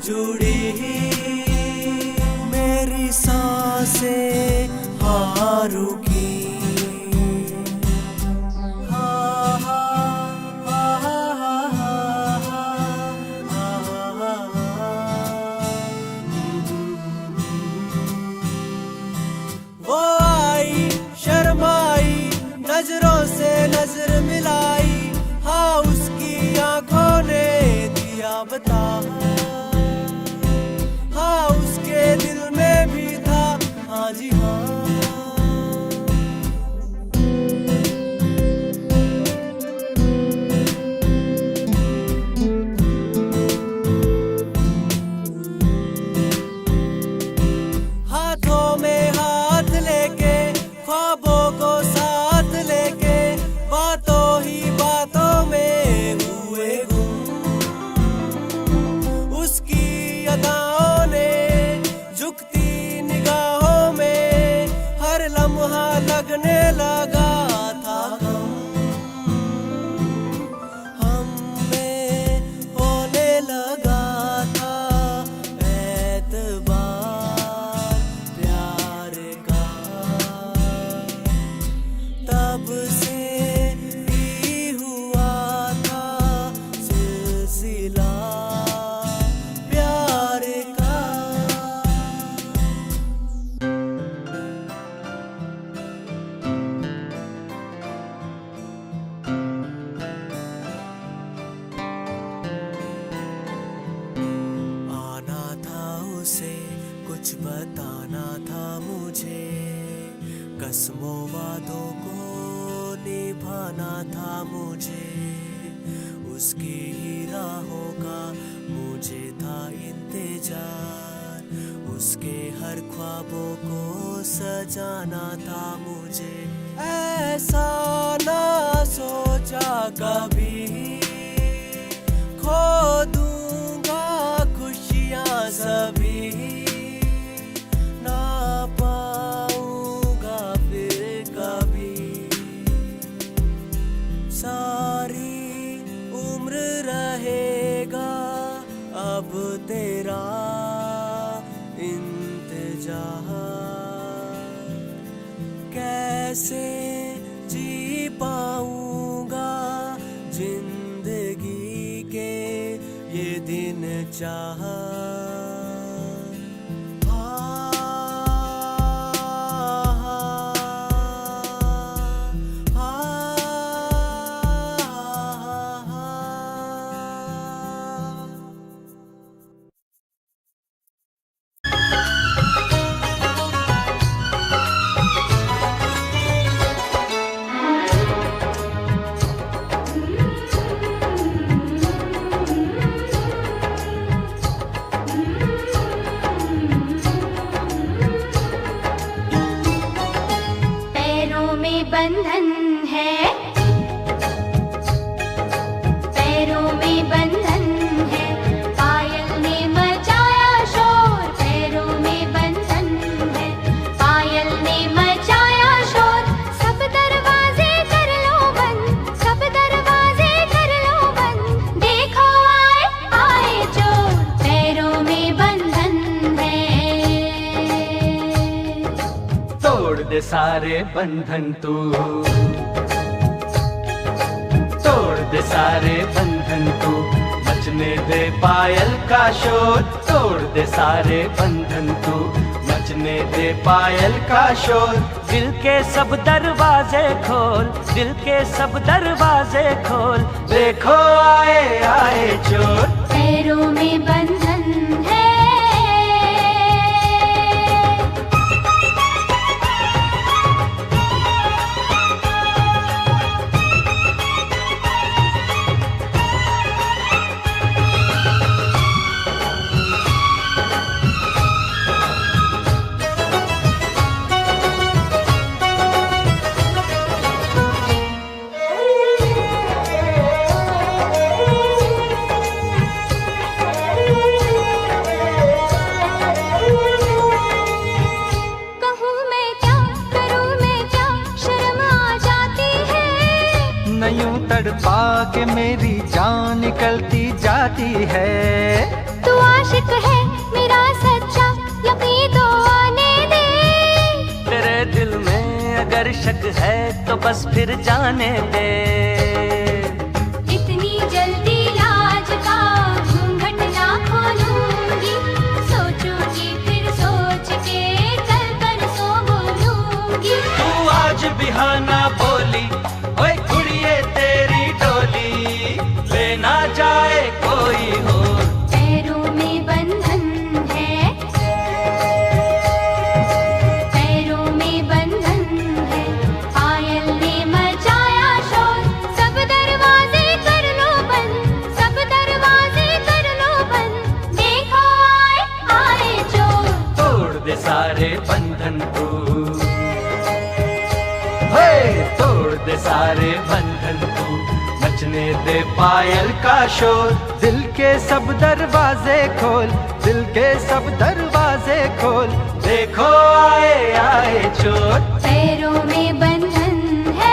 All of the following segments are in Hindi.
जुड़ी, मेरी सांसें हाँ रुकी। वो आई शर्माई, नजरों से नजर मिलाई, हाँ उसकी आंखों ने दिया बता, हाँ उसके दिल में भी था, हाँ जी हाँ। हाथों में हाथ लेके, ख्वाबों को साथ लेके, बातों ही बातों में हुए गुम। उसकी अदाओं ने झुकती निगाहों में हर लम्हा लगने लगा था गम। हमें होने लगा था एतबार प्यार का, तब से ही हुआ था सिलसिला प्यार का। आना था उसे, कुछ बताना था मुझे, कसमों वादों को निभाना था मुझे। उसकी ही राहों का मुझे था इंतजार, उसके हर ख्वाबों को सजाना था मुझे। ऐसा ना सोचा कभी, खो दूंगा खुशियाँ सभी, ना पाऊंगा फिर कभी। सारी उम्र रहेगा अब तेरा इंतजार, कैसे जी पाऊंगा जिंदगी के ये दिन चाह। बंधन है, पैरों में बंधन है, पायल ने मचाया शोर। पैरों में बंधन है, पायल ने मचाया शोर। सब दरवाजे कर लो बंद, सब दरवाजे कर लो बंद, देखो आए आए चोर। पैरों में बंधन है, तोड़ दे सारे बंधन तू, तोड़ दे सारे बंधन तू, मचने दे पायल का शोर। तोड़ दे सारे बंधन तू, मचने दे पायल का शोर। दिल के सब दरवाजे खोल, दिल के सब दरवाजे खोल, देखो आए आए चोर। पैरों में बंधन है, तड़पा के मेरी जान निकलती जाती है। तू तू आशिक है मेरा सच्चा, यकीन तो आने दे। तेरे दिल में अगर शक है तो बस फिर जाने दे। इतनी जल्दी लाज का घूंघट ना खोलूंगी, सोचूंगी फिर सोच के कल परसों बोलूंगी। तू आज भी हाँ ना बोली, ओए कुड़िए तेरी डोली लेना जाए कोई हो। पैरों में बंधन है, पैरों में बंधन है, पायल ने मचाया शोर। सब दरवाजे कर लो बंद, सब दरवाजे कर लो बंद, देखो आए आए चोर। तोड़ दे सारे बंधन तू, हे तोड़ दे सारे बंधन तू, नचने दे पायल का शोर। दिल के सब दरवाजे खोल, दिल के सब दरवाजे खोल, देखो आए आए चोर। पैरों में बंधन है।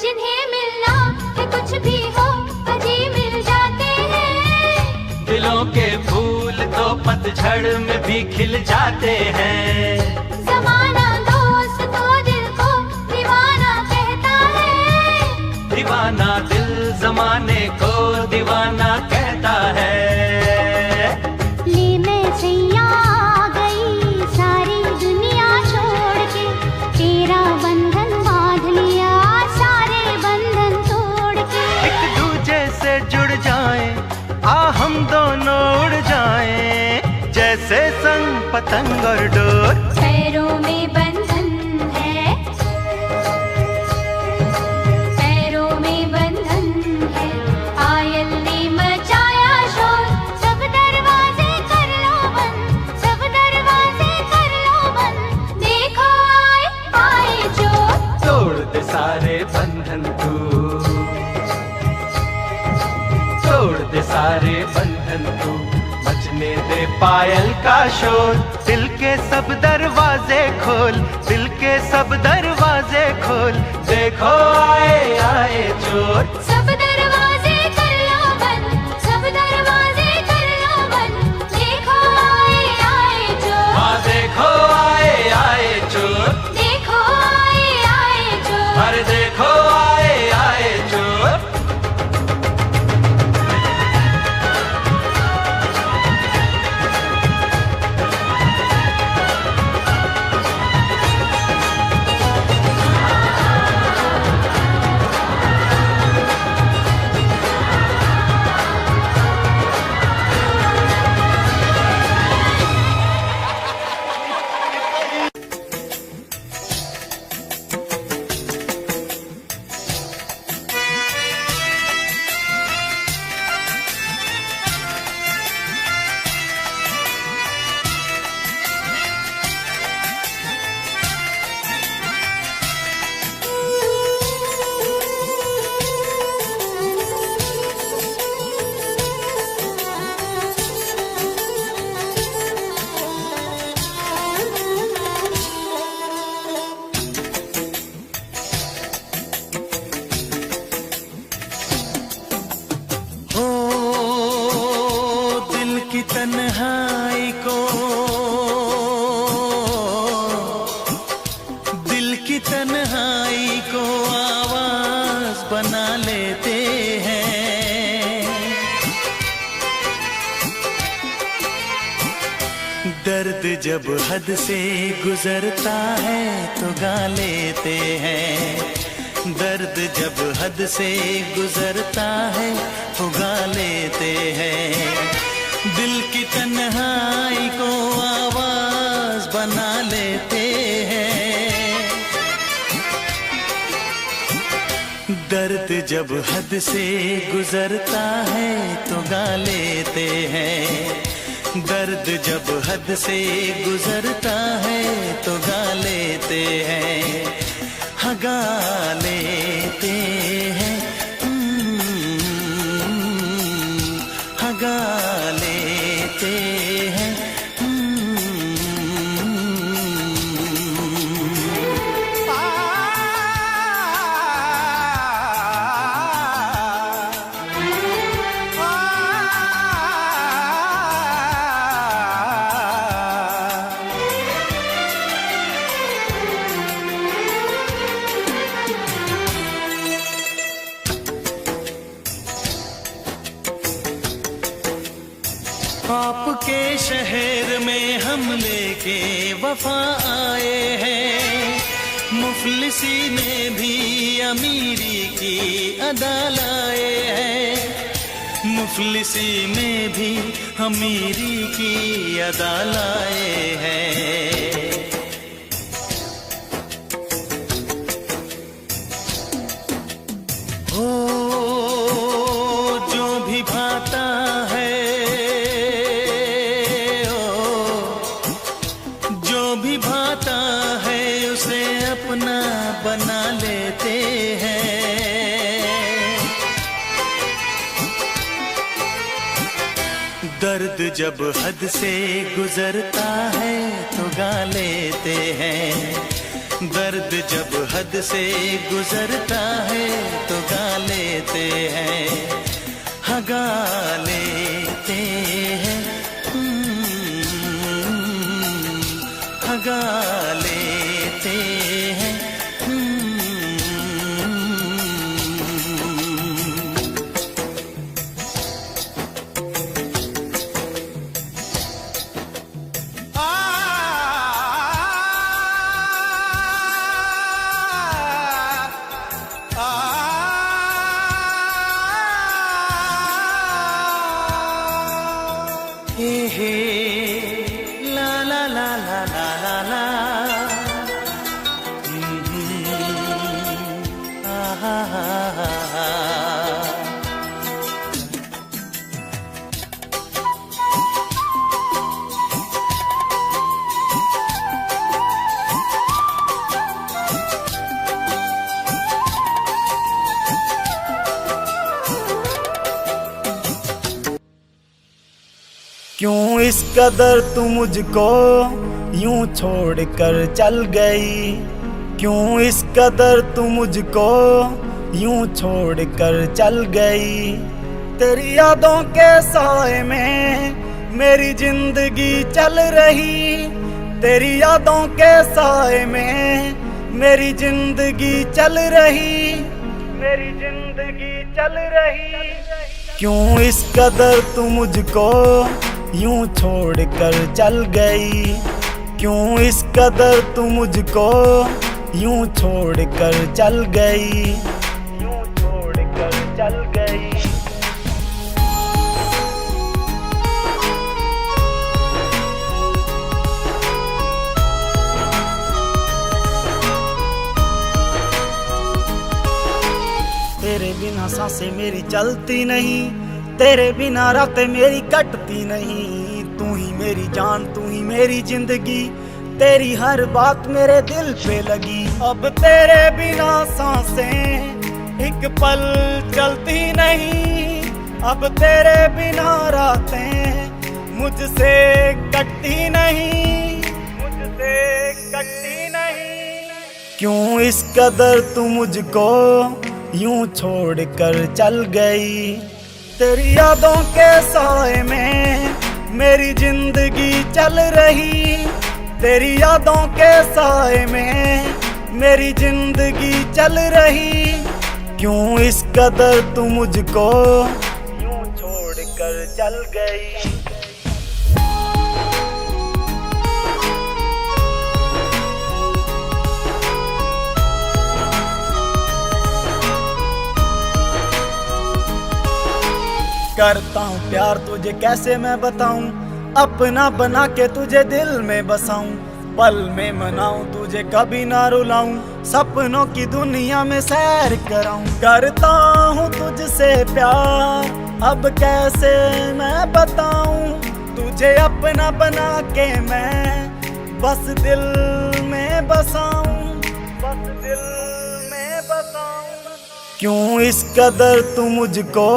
जिन्हें मिलना है कुछ भी हो अजी मिल जाते हैं। दिलों के फूल तो पतझड़ में भी खिल जाते हैं। ज़माना दोस्त तो दिल को दीवाना कहता है, दीवाना दिल जमाने को दीवाना कहता है। ले मैं सैया आ गई सारी दुनिया छोड़ के, तेरा बंधन बांध लिया सारे बंधन तोड़ के। एक दूजे से जुड़ जाएं, आ हम दोनों उड़ जाएं, जैसे संग पतंग और डोर। पैरों में बंधन है, पैरों में बंधन है, पायल ने मचाया शोर। सब दरवाजे कर लो बंद, सब दरवाजे कर लो बंद, देखो आए आए चोर। तोड़ दे सारे बंधन तू, तोड़ दे सारे बंधन तू, मचने दे पायल का शोर। दिल के सब दरवाजे खोल, दिल के सब दरवाजे खोल, देखो आए आए चोर। सब दरवाजे कर लो बंद, सब दरवाजे कर लो बंद, देखो आए आए चोर। हाँ देखो आए आए चोर, देखो आए आए चोर। अरे देखो आए आए चोर। तन्हाई को आवाज बना लेते हैं। दर्द जब हद से गुजरता है तो गा लेते हैं। दर्द जब हद से गुजरता है तो गा लेते हैं। दिल की तन्हाई को आवाज बना लेते हैं। दर्द जब हद से गुजरता है तो गा लेते हैं। दर्द जब हद से गुजरता है तो गा लेते हैं। हाँ गा लेते हैं। हाँ गा लेते हैं। आपके शहर में हम लेके वफा आए हैं। मुफलिसी में भी अमीरी की अदा लाए हैं। मुफलिसी में भी अमीरी की अदा लाए हैं। हो जो भी भाता है, भाता है उसे अपना बना लेते हैं। दर्द जब हद से गुजरता है तो गा लेते हैं। दर्द जब हद से गुजरता है तो गा लेते हैं। हाँ गा लेते हैं। गा लेते हैं। हे हे ला ला ला ला ला ला ला। क्यों इस कदर तू मुझको यूं छोड़ कर चल गई। क्यों इस कदर तू मुझको यूं छोड़ कर चल गई। तेरी यादों के साए में मेरी जिंदगी चल रही। तेरी यादों के साए में मेरी जिंदगी चल रही। मेरी जिंदगी चल रही। क्यों इस कदर तू मुझको यूं छोड़ कर चल गई। क्यों इस कदर तू मुझको यूं छोड़ कर चल गई। यूं छोड़ कर चल गई। तेरे बिना सांसें मेरी चलती नहीं। तेरे बिना रातें मेरी कटती नहीं। तू ही मेरी जान, तू ही मेरी जिंदगी। तेरी हर बात मेरे दिल पे लगी। अब तेरे बिना सांसें एक पल चलती नहीं। अब तेरे बिना रातें मुझसे कटती नहीं। मुझसे कटती नहीं। क्यों इस कदर तू मुझको यूं छोड़ कर चल गई। तेरी यादों के साए में मेरी जिंदगी चल रही। तेरी यादों के साए में मेरी जिंदगी चल रही, क्यों इस कदर तू मुझको यूं छोड़ कर चल गई। करता हूँ प्यार तुझे कैसे मैं बताऊं, अपना बना के तुझे दिल में बसाऊं, पल में मनाऊं तुझे कभी ना रुलाऊं, सपनों की दुनिया में सैर कराऊं। करता हूँ तुझसे प्यार अब कैसे मैं बताऊं, तुझे अपना बना के मैं बस दिल में बसाऊं, बस दिल में बसाऊं। क्यों इस कदर तू मुझको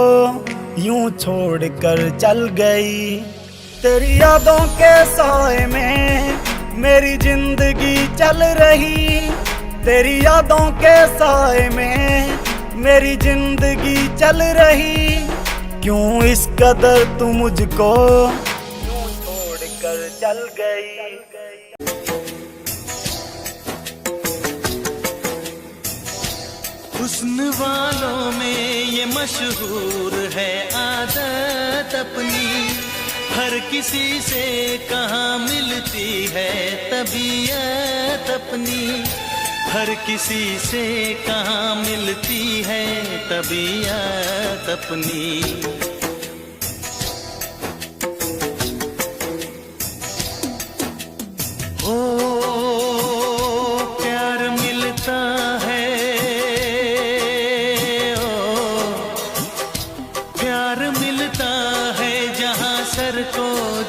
यूं छोड़ कर चल गई, तेरी यादों के साए में मेरी जिंदगी चल रही, तेरी यादों के साए में मेरी जिंदगी चल रही, क्यों इस कदर तू मुझको यूं छोड़ कर चल गई। हुस्न वालों में ये मशहूर है आदत अपनी, हर किसी से कहाँ मिलती है तबीयत अपनी, हर किसी से कहाँ मिलती है तबीयत अपनी।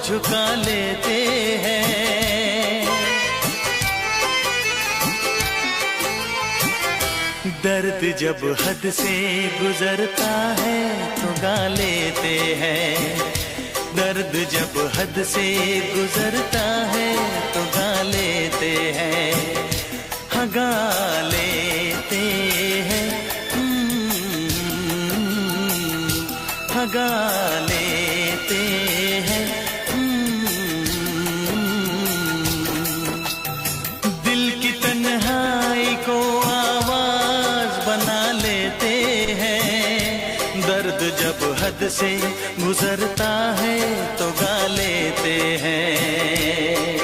झुका लेते हैं, दर्द जब हद से गुजरता है तो गा लेते हैं, दर्द जब हद से गुजरता है तो गा लेते हैं, हाँ गा लेते हैं, हाँ गा लेते हैं। जब हद से गुजरता है तो गा लेते हैं।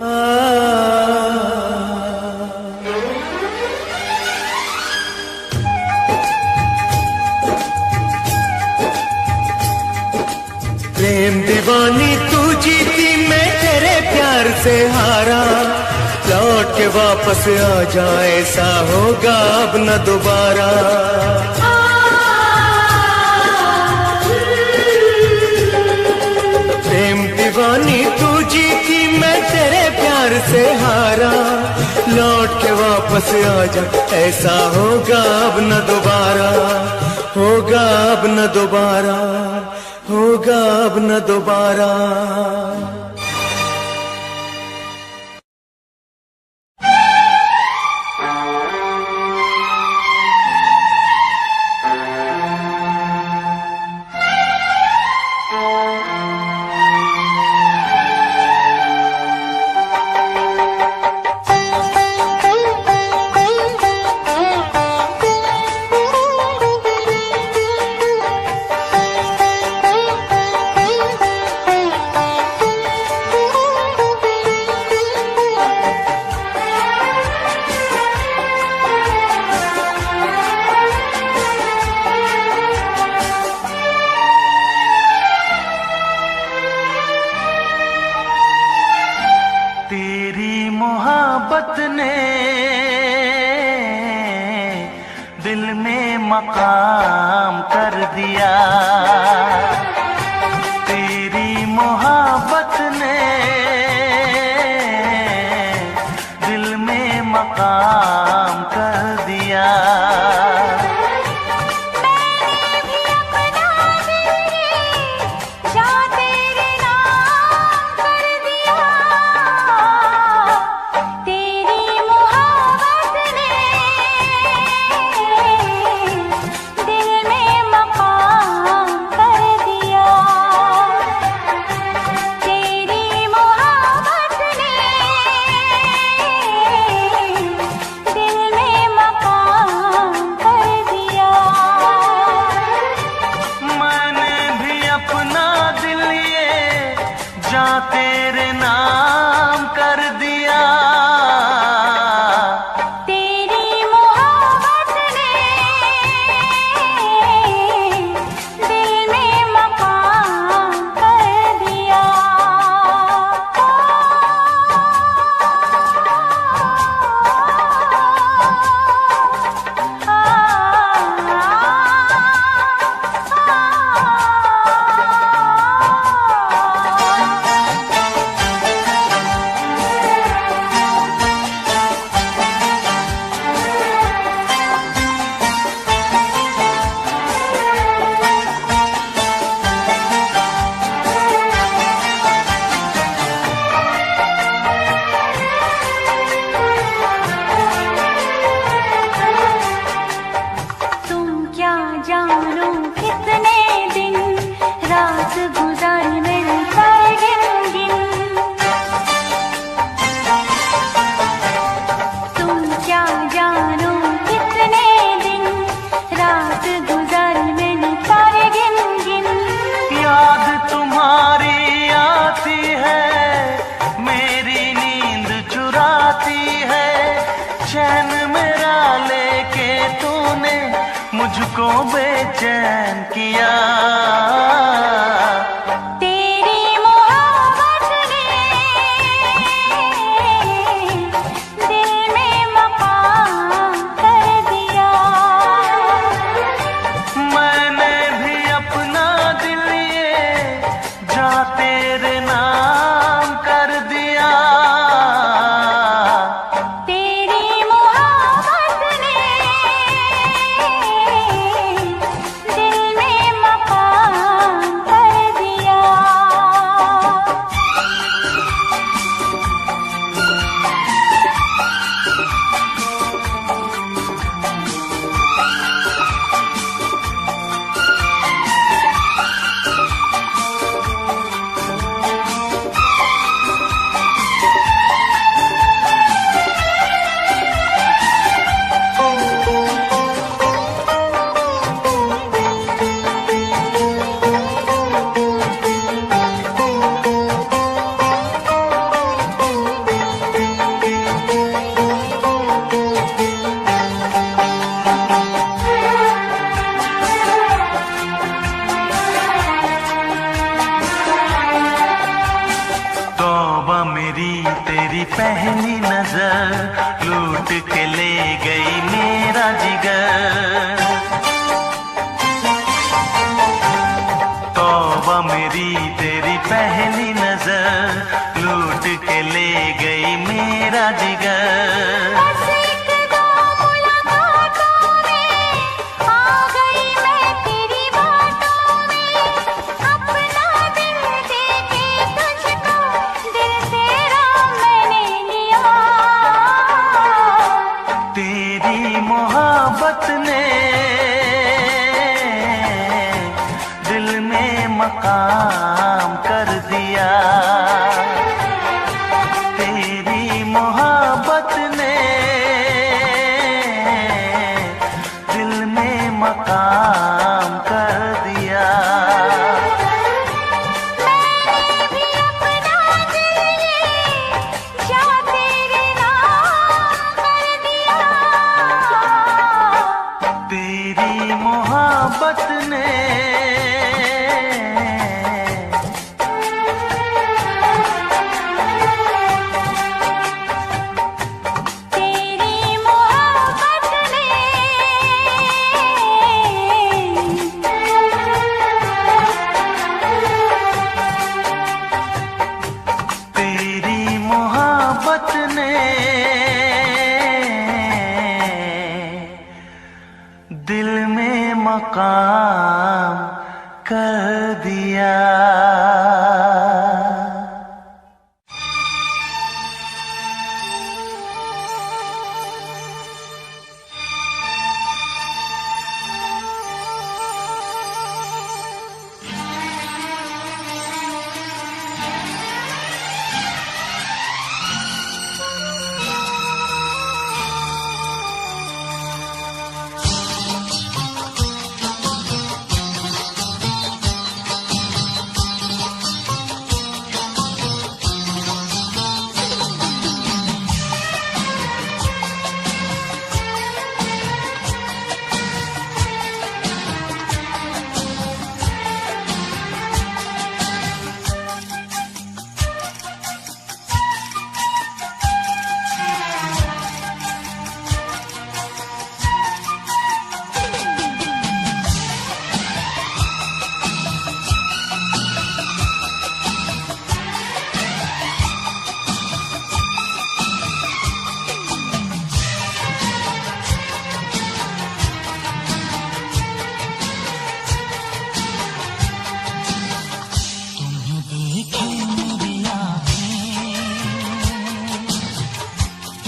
प्रेम दीवानी तू जीती, मैं तेरे प्यार से हारा। लौट के वापस आ जाए, ऐसा होगा अब न दोबारा। प्रेम दीवानी तू जीती, मैं तेरे प्यार से हारा। लौट के वापस आ जा, ऐसा होगा अब न दोबारा। होगा अब न दोबारा, होगा अब न दोबारा। मोहब्बत ने दिल में मकाम कर दिया। तेरी मोहब्बत ने दिल में मकाम कर दिया। तेरे नाम कर दिया। तेरी मोहब्बत ने दिल में मकाम कर दिया। जानो कितने दिन रात गुजारी मेरी सारे गिन तुम क्या जानो कितने दिन रात गुजारी मेरी सारे गिन याद तुम्हारी आती है, मेरी नींद चुराती है। चैन मेरा लेके तूने मुझको बेचैन किया। तेरी मोहब्बत ने दिल में मकाम कर दिया। मैंने भी अपना दिल ये जा तेरे नाम कर दिया। दिल में मकाम तेरी पहली नजर लूट के ले गई मेरा जिगर। तौबा मेरी तेरी पहली नजर लूट के ले गई मेरा जिगर। मोहब्बत ने दिल में मकाम कर दिया। तेरी मोहब्बत ने दिल में मकाम कर दिया। तेरी मोहब्बत ने तेरी मोहब्बत ने दिल में मकाम कर दिया।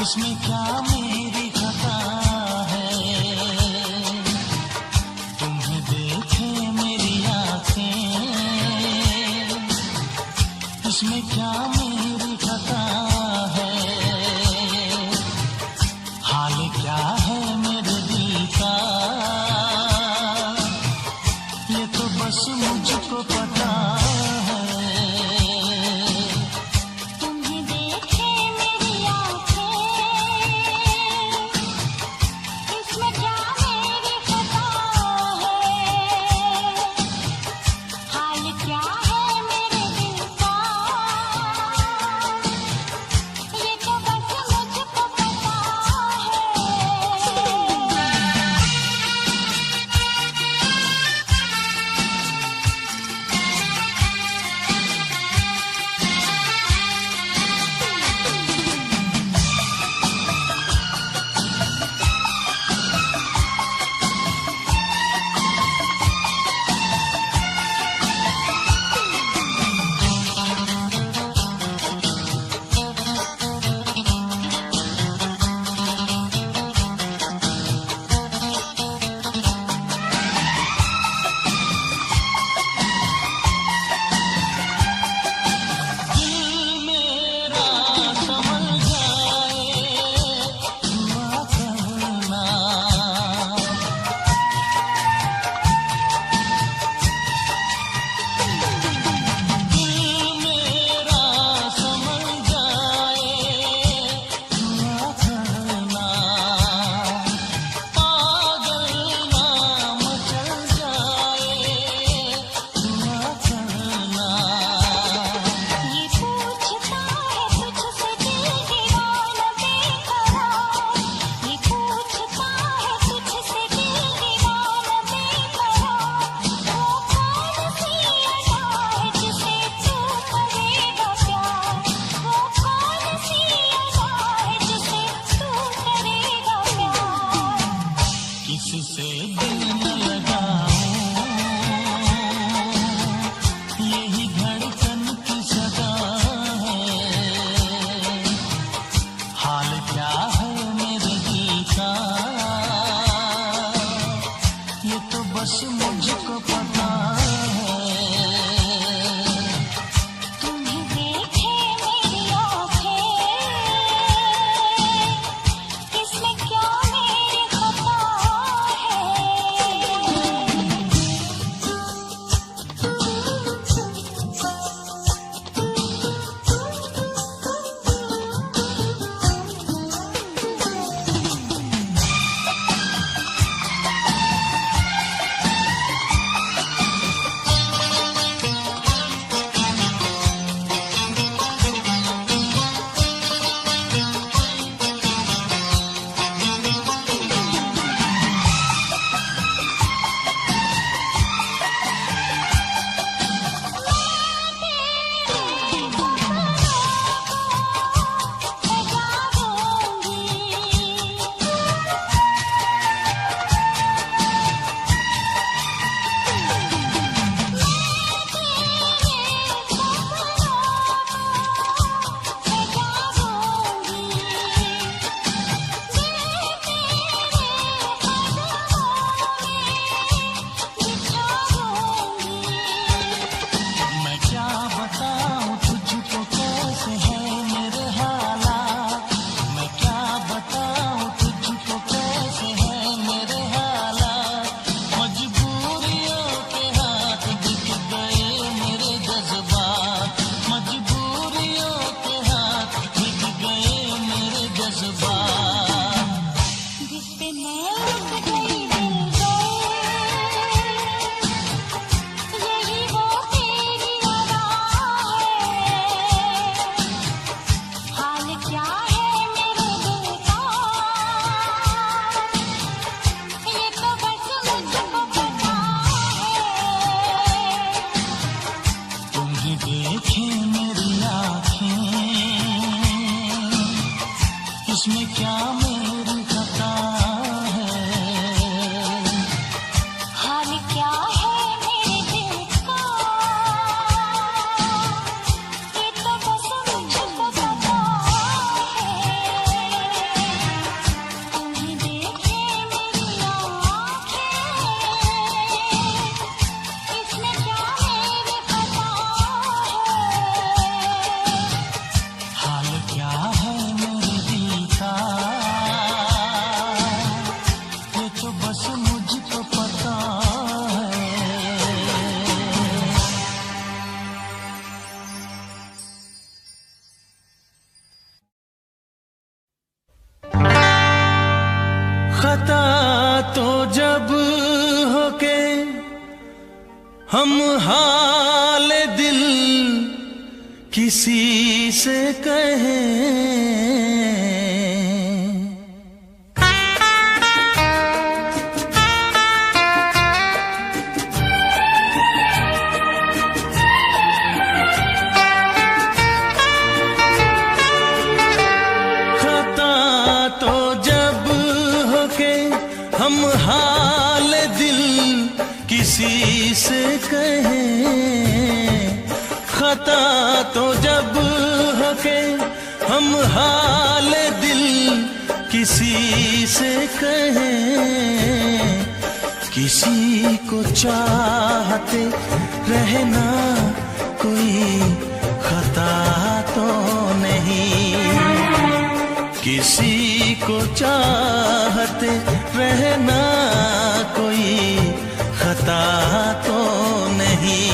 इसमें क्या मेरी खता है, तुम्हें देखे मेरी आँखें, इसमें क्या मेरी खता है, हाल क्या है मेरे दिल का, ये तो बस मुझको पता है। तुम्हें देखे मेरी आँखें, इसमें क्या मेरी खता है? हाल क्या है मेरे दिल का, ये तो बस मुझको पता है। तुम्हें देखे मेरी आँखें, इसमें क्या मेरी खता है? हाल क्या है मेरे दिल का, ये तो बस मुझको पता है। खता तो जब हो के हम हाल दिल किसी से कहें, खता तो जब हो के हम हाल दिल किसी से कहें, खता तो जब हो के हम हाल दिल किसी से कहें, किसी को चाहते रहना कोई खता तो नहीं, किसी को चाहते रहना कोई खता तो नहीं।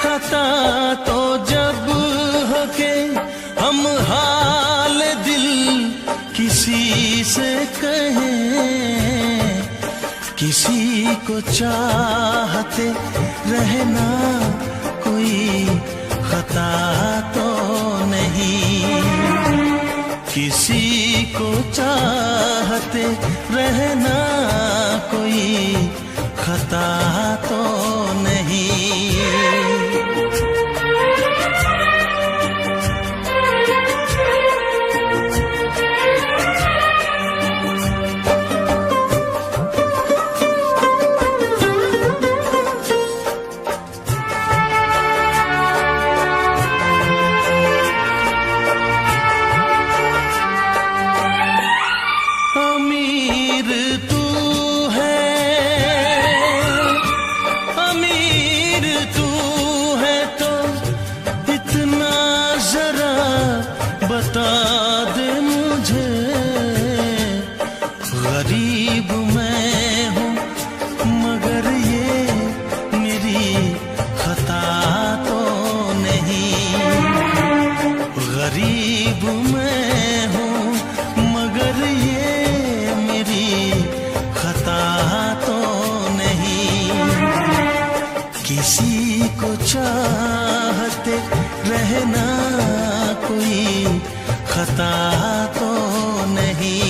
खता तो जब हो के हम हाल दिल किसी से कहें, किसी को चाहते रहना कोई खता तो नहीं, किसी को चाहते रहना कोई खता तो नहीं। अमीर तू है, अमीर तू है तो इतना जरा बता दे मुझे, गरीब मैं हूँ मगर ये मेरी खता तो नहीं, गरीब मैं हूँ मगर ये मेरी खता तो नहीं, किसी को चाहते रहना कोई खता तो नहीं।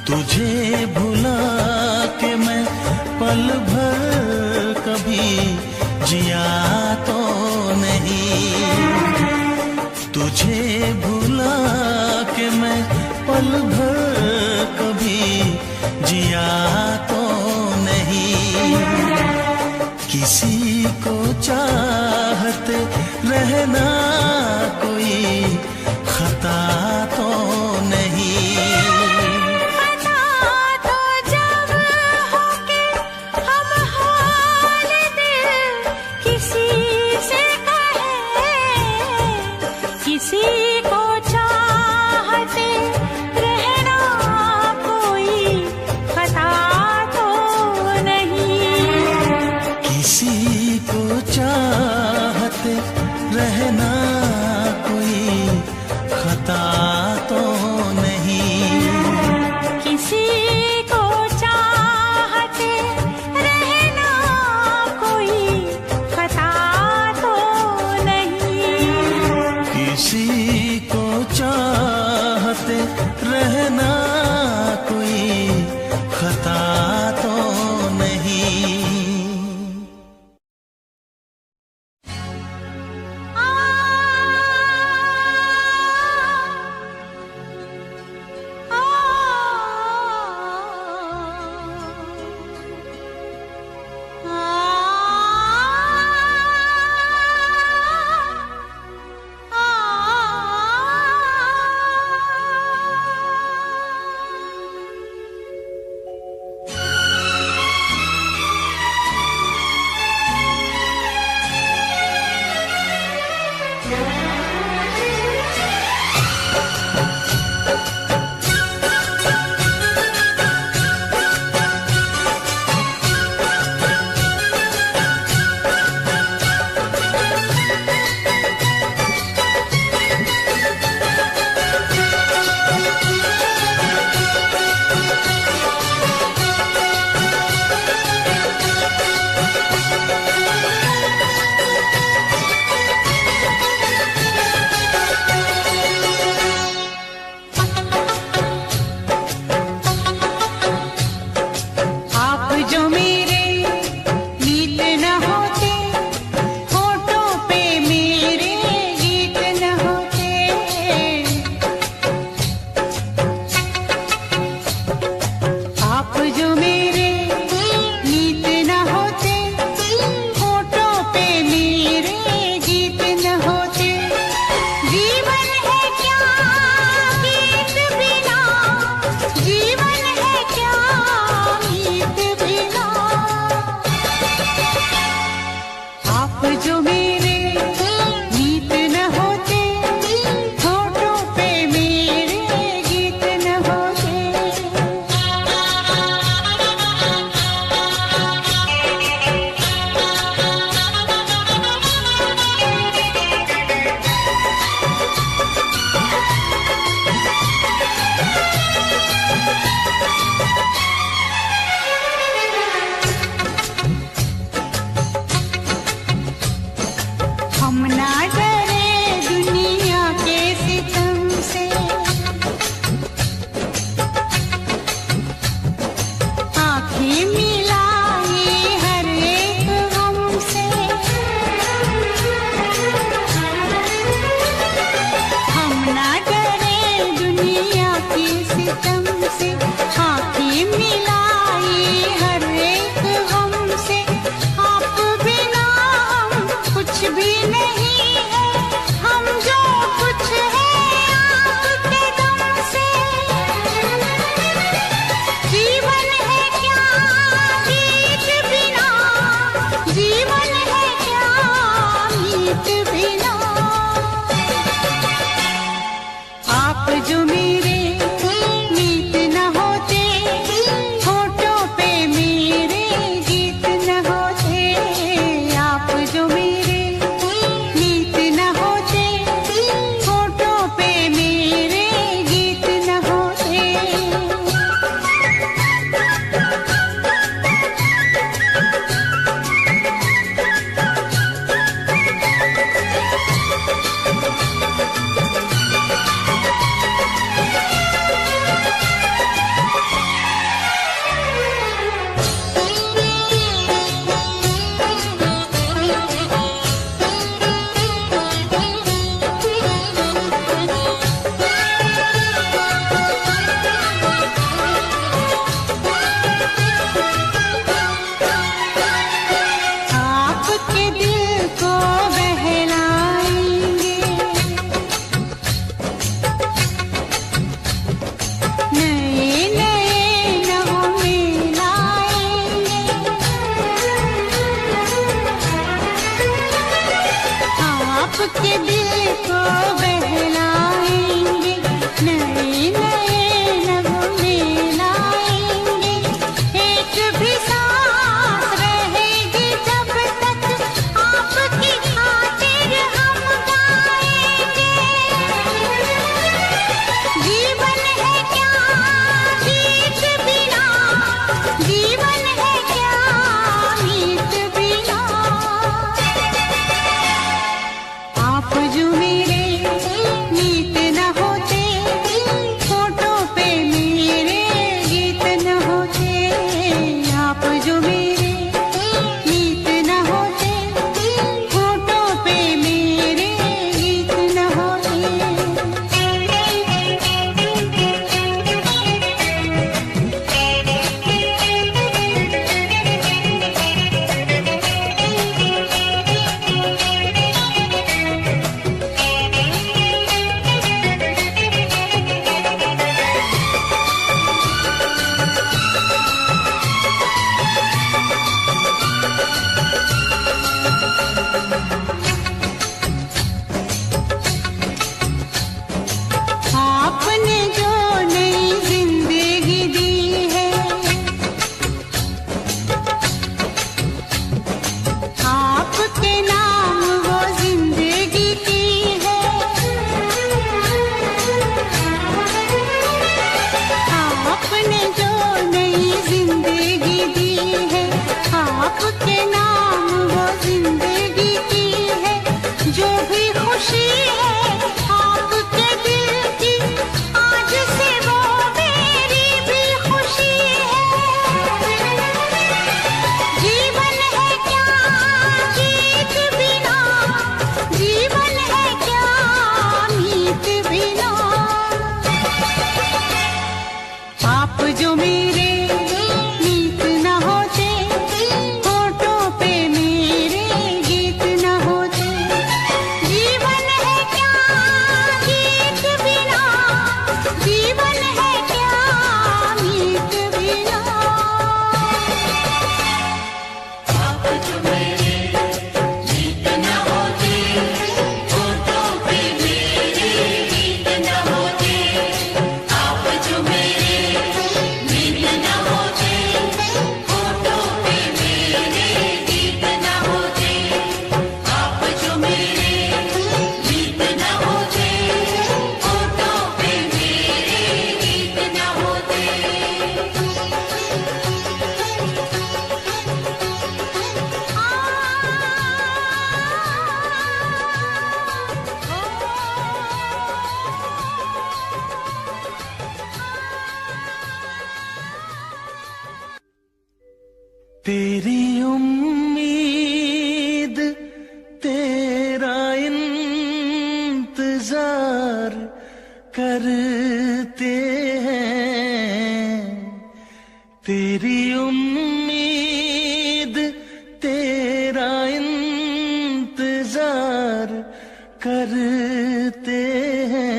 तुझे भुला के मैं पल भर कभी जिया तो नहीं, तुझे भुला के मैं पल भर कभी जिया तो नहीं। किसी को चाहते रहना कोई खता तो नहीं। खता तो जब हो के हम हाल दिल किसी से कहे, किसी को चाहते रहना कोई खता तो नहीं। किसी को चाहते रहना आपके दिल को बहलाएंगे, नए नए नगमे लाएंगे। एक भी सांस रहेगी जब तक आपकी खातिर हम गाएंगे। जीवन है क्या गीत बिना, जीवन है क्या गीत बिना। आप जो मेरे मीत न होते, फोटो पे मेरे गीत न होते। आप जो मेरे मीत न होते, फोटो पे मेरे गीत न होते। आपने जो नई जिंदगी दी है, आपके नाम वो जिंदगी की है। आपने जो नई जिंदगी दी है, आपके नाम वो जिंदगी की है। जो भी खुशी है आपके दिल की, आज से वो मेरी भी खुशी है। जीवन है क्या गीत बिना, जीवन है क्या मीत बिना। आप जो मेरे मीत न होते, फोटो पे मेरे गीत न होते। जीवन है क्या गीत बिना, जीवन है क्या मीत बिना। आप जो मेरे मीत न होते, फोटो पे मेरे गीत न होते। आप जो मेरे मीत न होते, फोटो पे मेरे गीत न होते। आप जो मेरे मीत न होते, फोटो पे मेरे गीत न होते। तेरी उम्मीद तेरा इंतजार करते हैं। तेरी उम्मीद तेरा इंतजार करते हैं।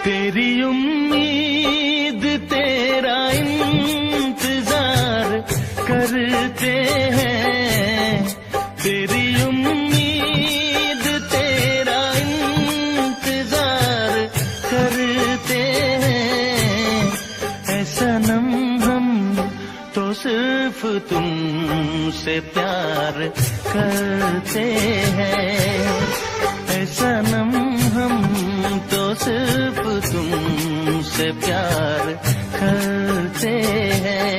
तेरी उम्मीद तेरा इंतजार करते हैं। तेरी उम्मीद तेरा इंतजार करते हैं। ऐ सनम हम तो सिर्फ तुमसे प्यार करते हैं। ऐ सनम हम तो सिर्फ तुमसे प्यार करते हैं।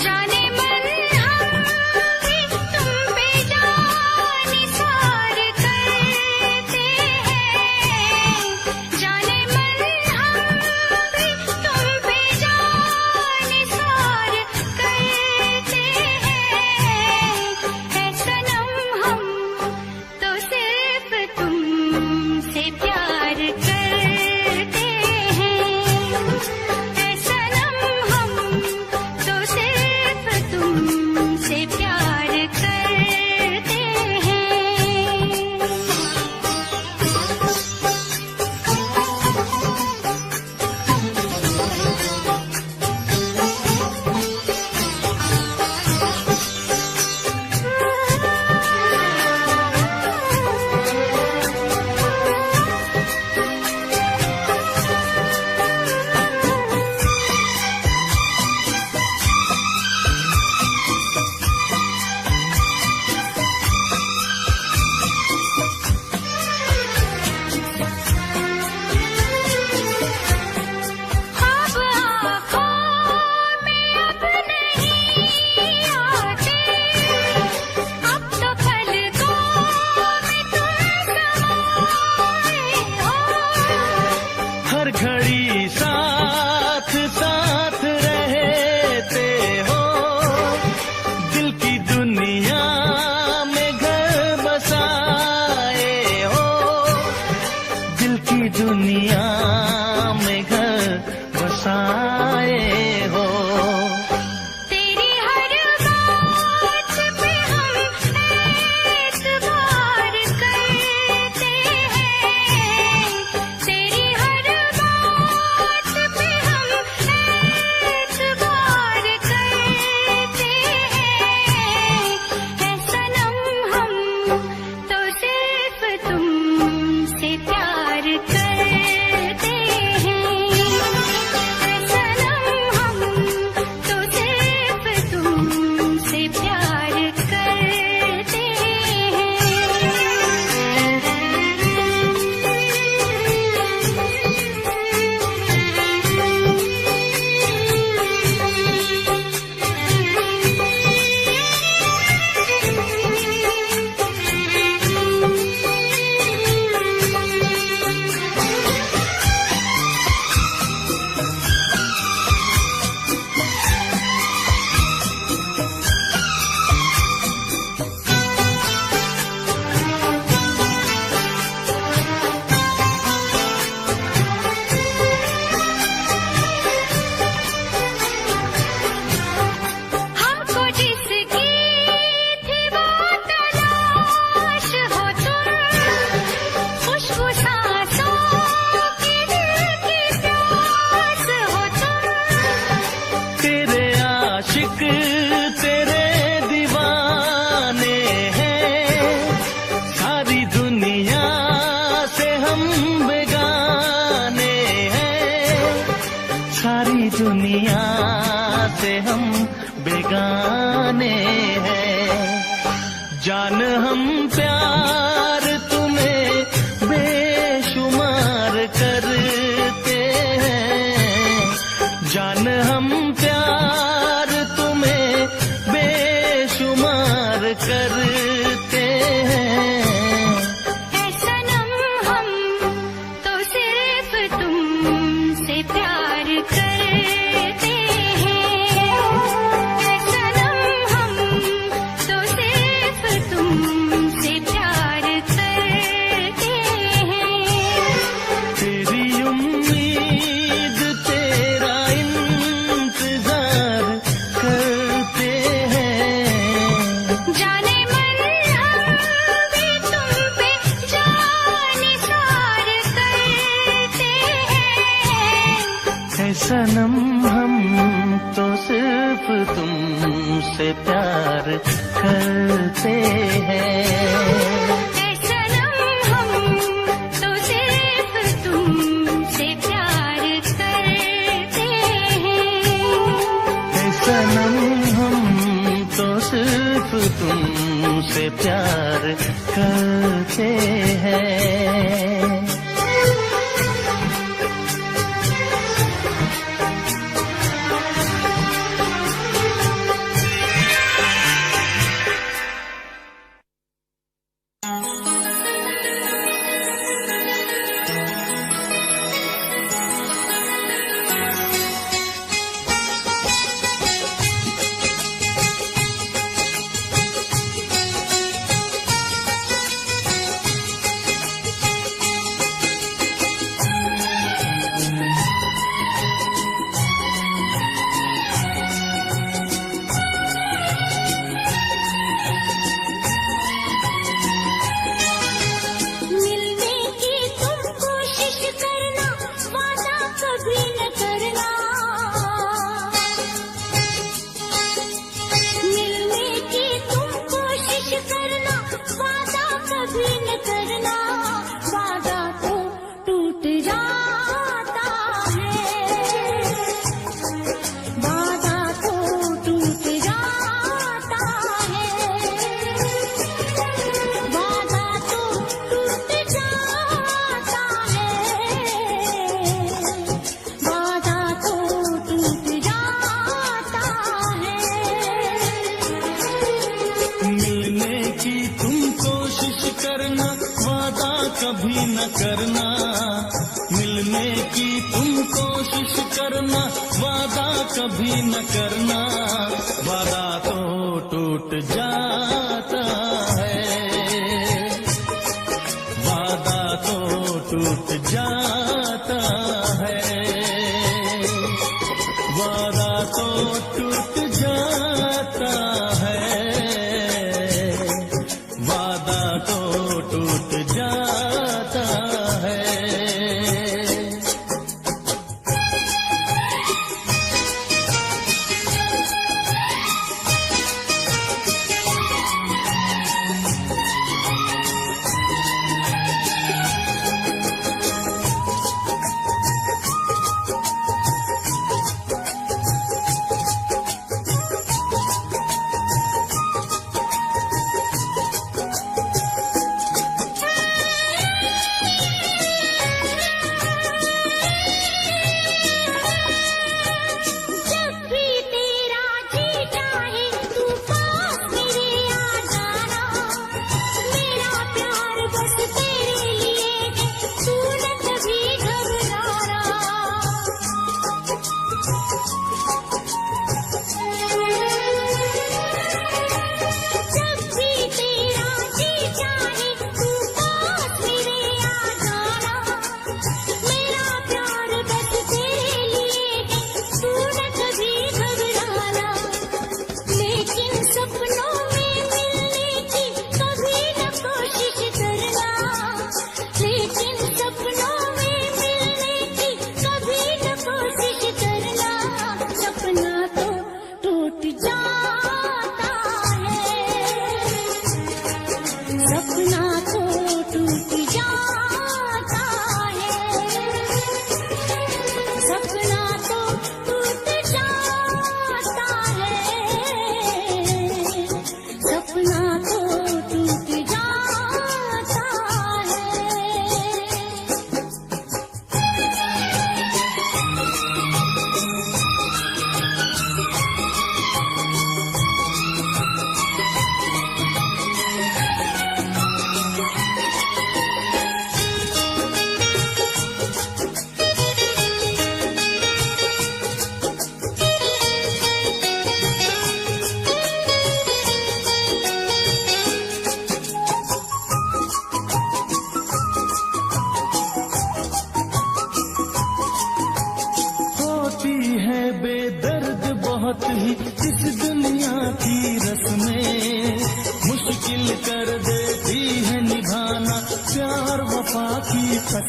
जाने मन हम भी तुम पे जान निसार करते हैं। जाने मन हम भी तुम पे जान निसार करते हैं। ऐ सनम हम तो सिर्फ तुमसे प्यार करते हैं। ऐ सनम हम तो सिर्फ तुमसे प्यार करते हैं। जान हम प्यार तुम्हें बेशुमार करते हैं, जान हम प्यार तुम्हें बेशुमार करते हैं। ऐ सनम हम तो सिर्फ तुमसे प्यार करते हैं, ऐ सनम हम तो सिर्फ तुमसे प्यार करते हैं। तेरी उम्मीद तेरा इंतजार करते हैं, जाने मन हम भी तुम पे जानिसार करते हैं। ऐ सनम हम तो सिर्फ तुमसे प्यार करते हैं, ऐ सनम हम तो सिर्फ तुमसे प्यार करते हैं। ऐ सनम हम तो सिर्फ तुमसे प्यार करते हैं। मिलने की तुम कोशिश करना, वादा कभी न करना। मिलने की तुम कोशिश करना, वादा कभी न करना। वादा तो टूट जाता है, वादा तो टूट जाता है, वादा तो टूट जाता है, वादा तो टूट जाता है। मिलने की तुम कोशिश करना, वादा कभी न करना। मिलने की तुम कोशिश करना, वादा कभी न करना। वादा तो टूट जाता है, वादा तो टूट जाता है, वादा तो टूट जाता है, वादा तो टूट जाता है।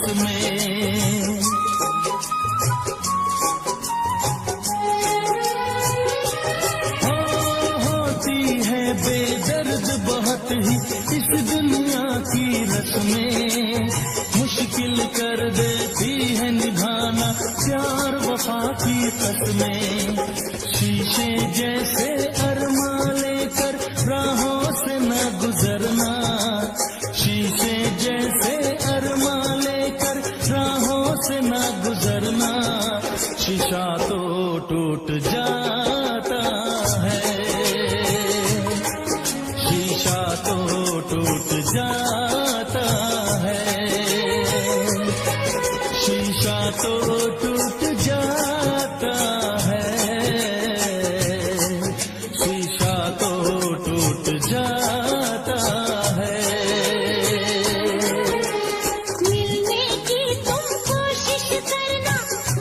रस में। होती है बेदर्द बहुत ही इस दुनिया की रस्में, मुश्किल कर देती है निभाना प्यार वफा की कसमें। शीशे जैसे अरमा लेकर राहों से न गुजरना, शीशे जैसे अरमा लेकर राहों से न गुजरना। शीशा तो टूट जाता है, शीशा तो टूट जाता है, शीशा तो टूट जाता है, शीशा तो टूट जाता है। मिलने की तुम कोशिश करना,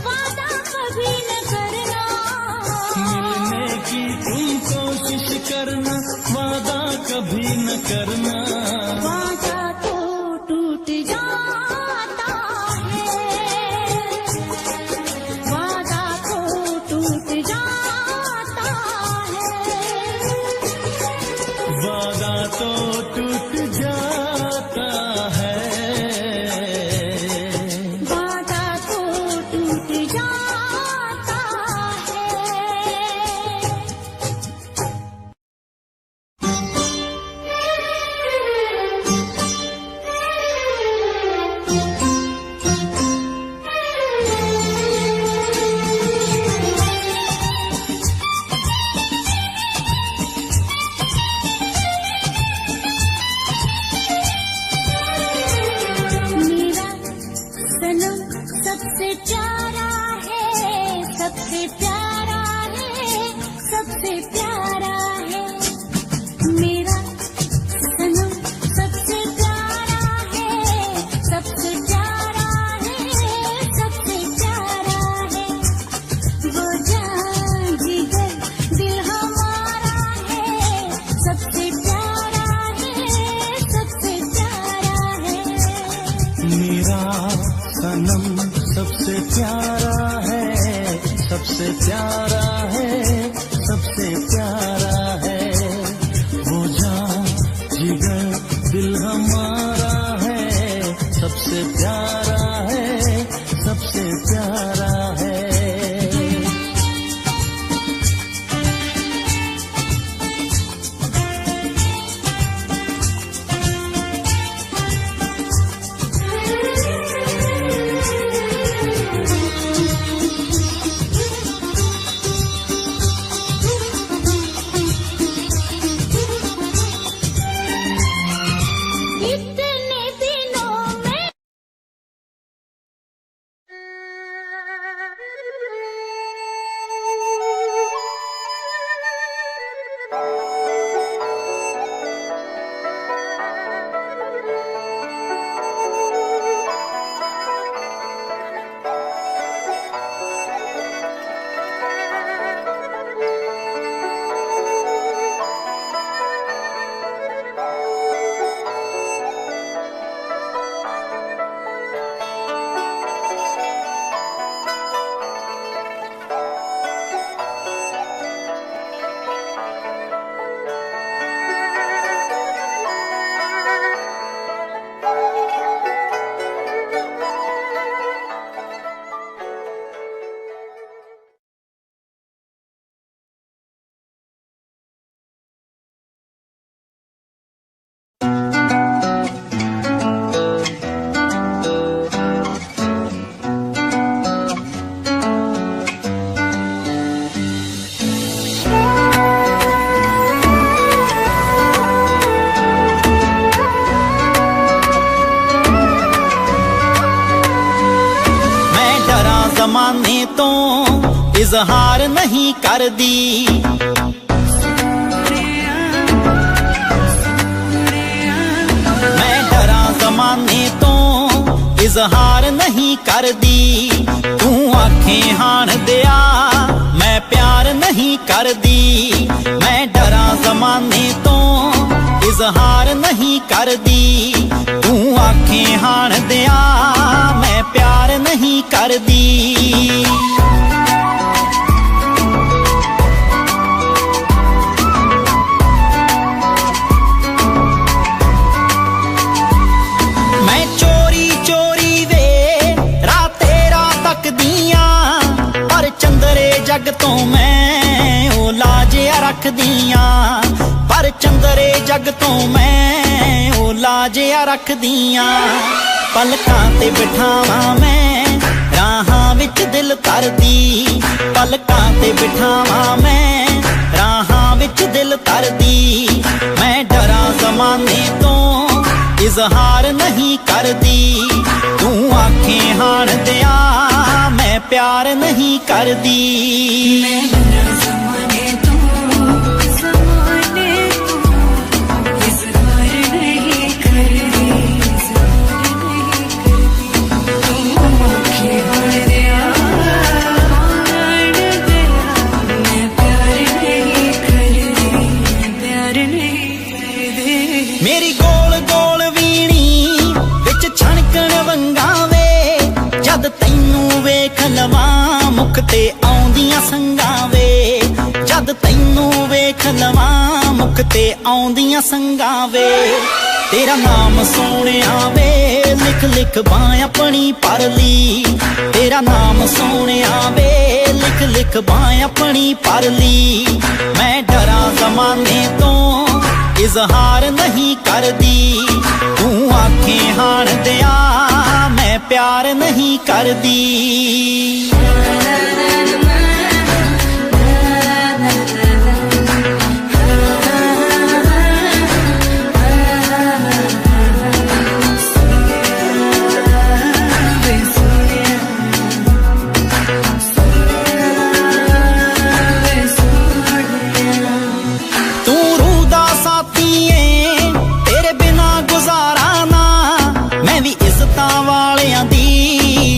वादा कभी न करना। मिलने की तुम कोशिश करना, वादा कभी न करना। वादा तो टूट जाता है, वादा तो टूट जाता है, वादा तो टूट जाता है, वादा तो टूट जाता मेरा सनम सबसे प्यारा है, सबसे प्यारा है, सबसे प्यारा है। मेरा सनम सबसे प्यारा है, सबसे प्यारा है, सबसे प्यारा है। वो जान जिगर दिल हमारा है, सबसे प्यारा है, सबसे प्यारा है। मेरा सनम सबसे प्यारा है, सबसे प्यारा है, सबसे प्यारा है। वो जान जिगर दिल हमारा है, सबसे प्यारा है, सबसे प्यारा है। इतने दिनों में जमाने तो इजहार नहीं कर दी, मैं डरा जमाने तो इजहार नहीं कर दी। तू आंखें हाण दिया मैं प्यार नहीं कर दी, मैं डरा जमाने तो इजहार नहीं कर दी। तू आंखें हाण दिया प्यार नहीं करदी। मैं चोरी चोरी वे राते रात तकदियां, पर चंदरे जग तो मैं ओ लाजिया रख दियां, पर चंदरे जग तो मैं ओ लाजिया रख दियां। पलकां ते बिठावां मैं राहां विच दिल तरदी, पलकां ते बिठावां मैं राहां विच दिल तरदी। मैं डरां ज़माने तो इजहार नहीं करदी, तू आखें हाण दिया मैं प्यार नहीं करदी। मेरी गोल गोल वीणी विच छणकण वंगावे, जद तैनू वेख लवां मुख ते आउंदियां संगां वे, जद तैनू वेख लवां मुख ते आउंदियां संगां वे। तेरा नाम सोहणिया वे लिख लिख बां अपनी परली, तेरा नाम सोहणिया वे लिख लिख बां अपनी परली। मैं डरां ज़माने तो इजहार नहीं करदी, तू आखें हाण दिया मैं प्यार नहीं करदी।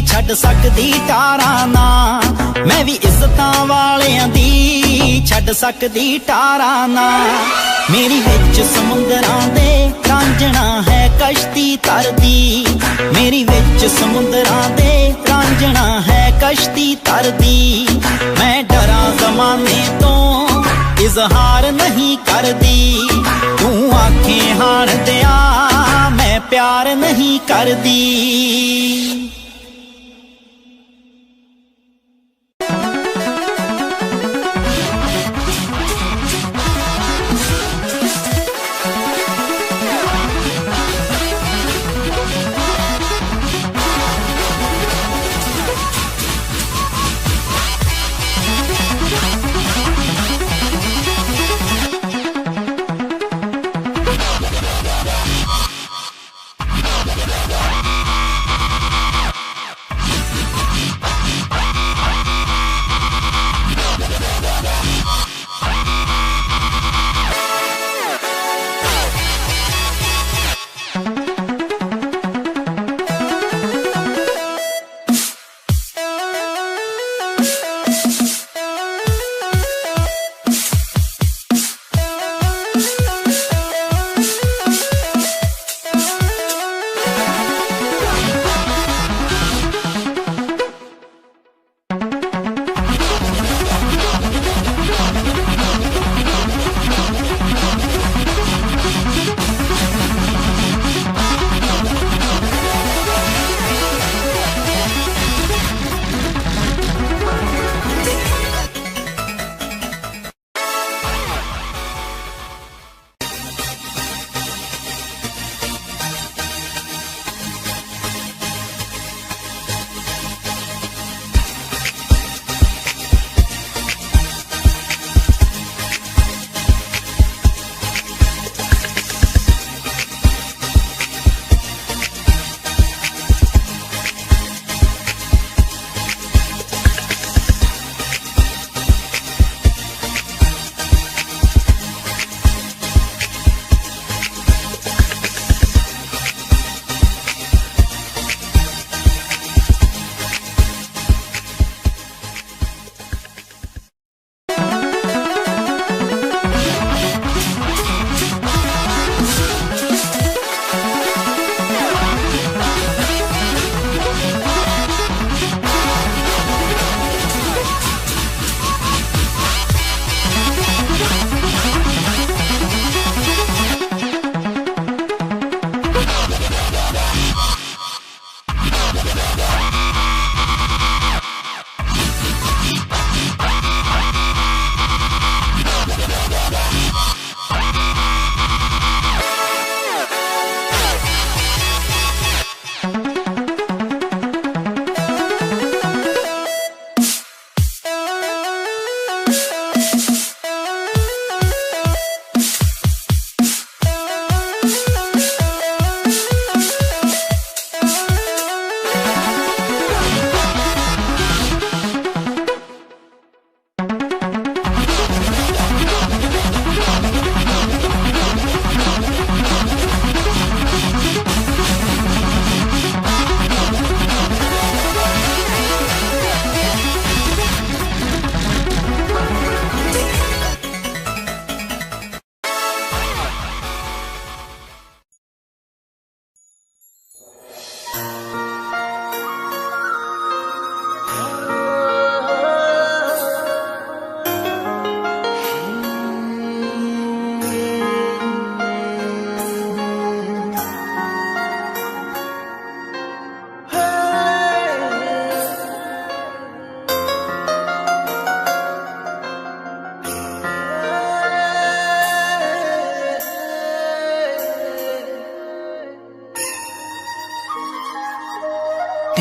छड़ सकदी टारां ना, मैं भी इज्जतां वालियां दी छड़ सकदी टारां ना। मेरी विच समुंदरां दे रांझणा है कश्ती तरदी, मेरी विच समुंदरां दे रांझणा है कश्ती तरदी। मैं डरां ज़माने तो इजहार नहीं करदी, तू आखें हाण दिया मैं प्यार नहीं करदी।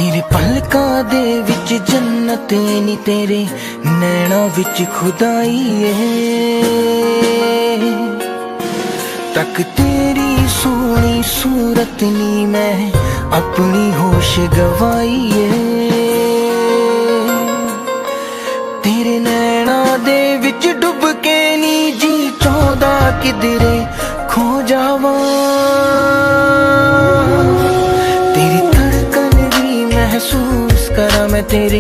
तेरे पलकां दे विच जन्नत नी, तेरे नैना विच खुदाई है। तक तेरी सोहनी सूरत नी, मैं अपनी होश गवाई है। तेरे नैना दे विच डुब के नी जी चौदा किधरे खो जावा। तेरी धड़कन भी महसूस करा मैं, तेरे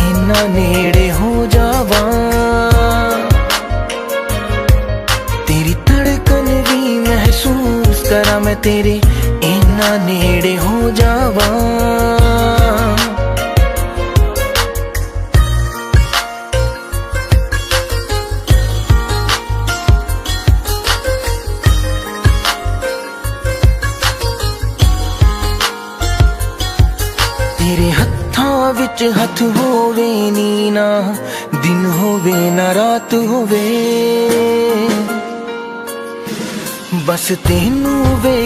इन्ना नेड़े हो जावा। तेरी धड़कन भी महसूस करा मैं, तेरे इन्ना नेड़े हो जावा। तेरे हत्थां विच हथ होवे नी, ना दिन होवे ना रात होवे, बस तेनू वे